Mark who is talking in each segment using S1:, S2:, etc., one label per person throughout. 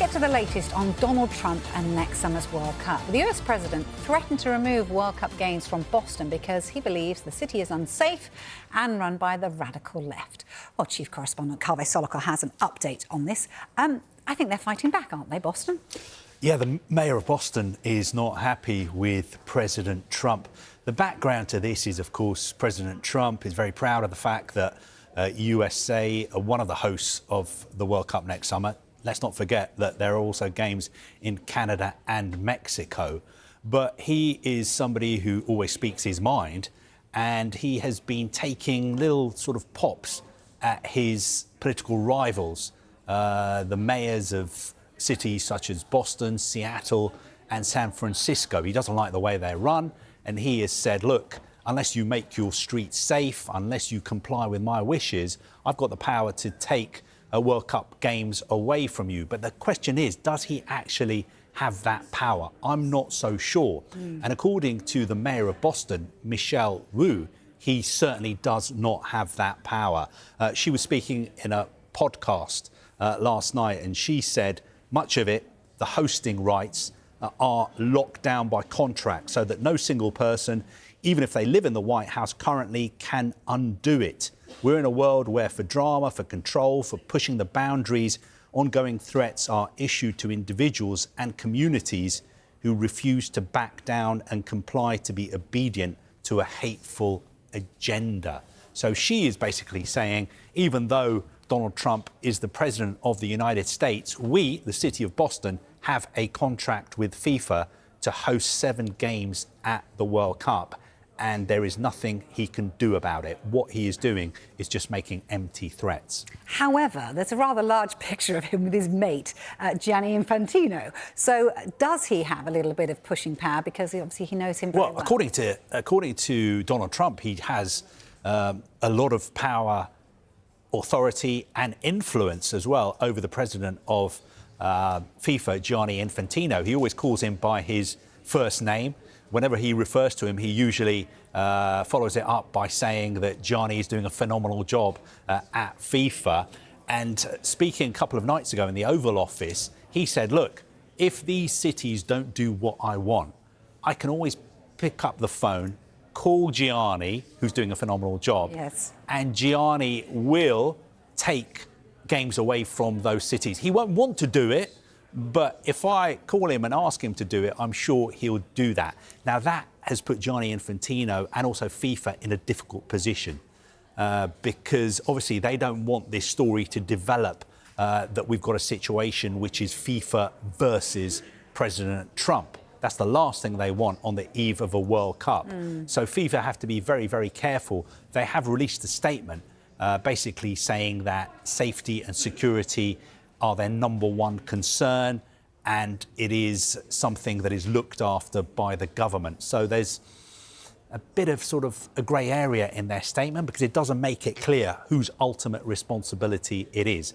S1: get to the latest on Donald Trump and next summer's World Cup. The US president threatened to remove World Cup games from Boston because he believes the city is unsafe and run by the radical left. Well, Chief Correspondent Kaveh Solokar has an update on this. I think they're fighting back, aren't they, Boston?
S2: Yeah, the mayor of Boston is not happy with President Trump. The background to this is, of course, President Trump is very proud of the fact that USA are one of the hosts of the World Cup next summer. Let's not forget that there are also games in Canada and Mexico. But he is somebody who always speaks his mind, and he has been taking little sort of pops at his political rivals, the mayors of cities such as Boston, Seattle and San Francisco. He doesn't like the way they're run, and he has said, look, unless you make your streets safe, unless you comply with my wishes, I've got the power to take World Cup games away from you. But the question is, does he actually have that power? I'm not so sure. And according to the mayor of Boston, Michelle Wu, he certainly does not have that power. She was speaking in a podcast last night, and she said much of it, the hosting rights, are locked down by contract so that no single person, even if they live in the White House currently, can undo it. We're in a world where for drama, for control, for pushing the boundaries, ongoing threats are issued to individuals and communities who refuse to back down and comply to be obedient to a hateful agenda. So she is basically saying, even though Donald Trump is the president of the United States, we, the city of Boston, have a contract with FIFA to host 7 games at the World Cup, and there is nothing he can do about it. What he is doing is just making empty threats.
S1: However, there's a rather large picture of him with his mate, Gianni Infantino. So does he have a little bit of pushing power, because obviously he knows him very well?
S2: According to Donald Trump, he has a lot of power, authority and influence as well over the president of FIFA, Gianni Infantino. He always calls him by his first name. Whenever he refers to him, he usually follows it up by saying that Gianni is doing a phenomenal job at FIFA. And speaking a couple of nights ago in the Oval Office, he said, look, if these cities don't do what I want, I can always pick up the phone, call Gianni, who's doing a phenomenal job,
S1: yes,
S2: and Gianni will take games away from those cities. He won't want to do it, but if I call him and ask him to do it, I'm sure he'll do that. Now, that has put Gianni Infantino and also FIFA in a difficult position because obviously they don't want this story to develop that we've got a situation which is FIFA versus President Trump. That's the last thing they want on the eve of a World Cup. So FIFA have to be very, very careful. They have released a statement basically saying that safety and security are their number one concern, and it is something that is looked after by the government. So there's a bit of sort of a grey area in their statement because it doesn't make it clear whose ultimate responsibility it is.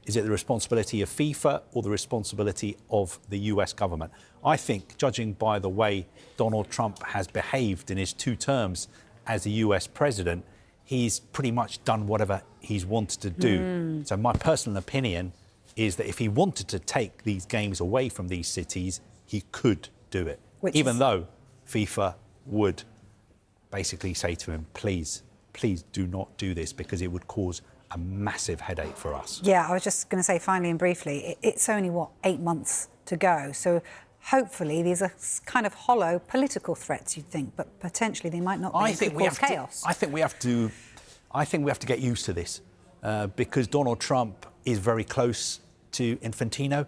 S2: Is it the responsibility of FIFA or the responsibility of the US government? I think, judging by the way Donald Trump has behaved in his 2 terms as the US president, he's pretty much done whatever he's wanted to do. So my personal opinion is that if he wanted to take these games away from these cities, he could do it. Even though FIFA would basically say to him, please do not do this, because it would cause a massive headache for us.
S1: Yeah, I was just going to say finally and briefly, it's only, 8 months to go. So hopefully these are kind of hollow political threats, you'd think, but potentially they might not be.
S2: I think we have chaos. I think we have to get used to this because Donald Trump is very close to Infantino.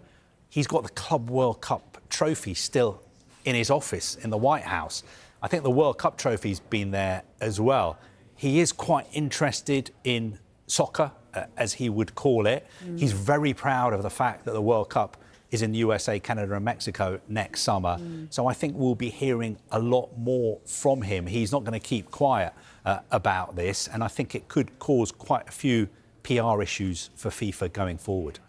S2: He's got the Club World Cup trophy still in his office in the White House. I think the World Cup trophy's been there as well. He is quite interested in soccer, as he would call it. He's very proud of the fact that the World Cup is in the USA, Canada and Mexico next summer. So I think we'll be hearing a lot more from him. He's not going to keep quiet about this, and I think it could cause quite a few PR issues for FIFA going forward.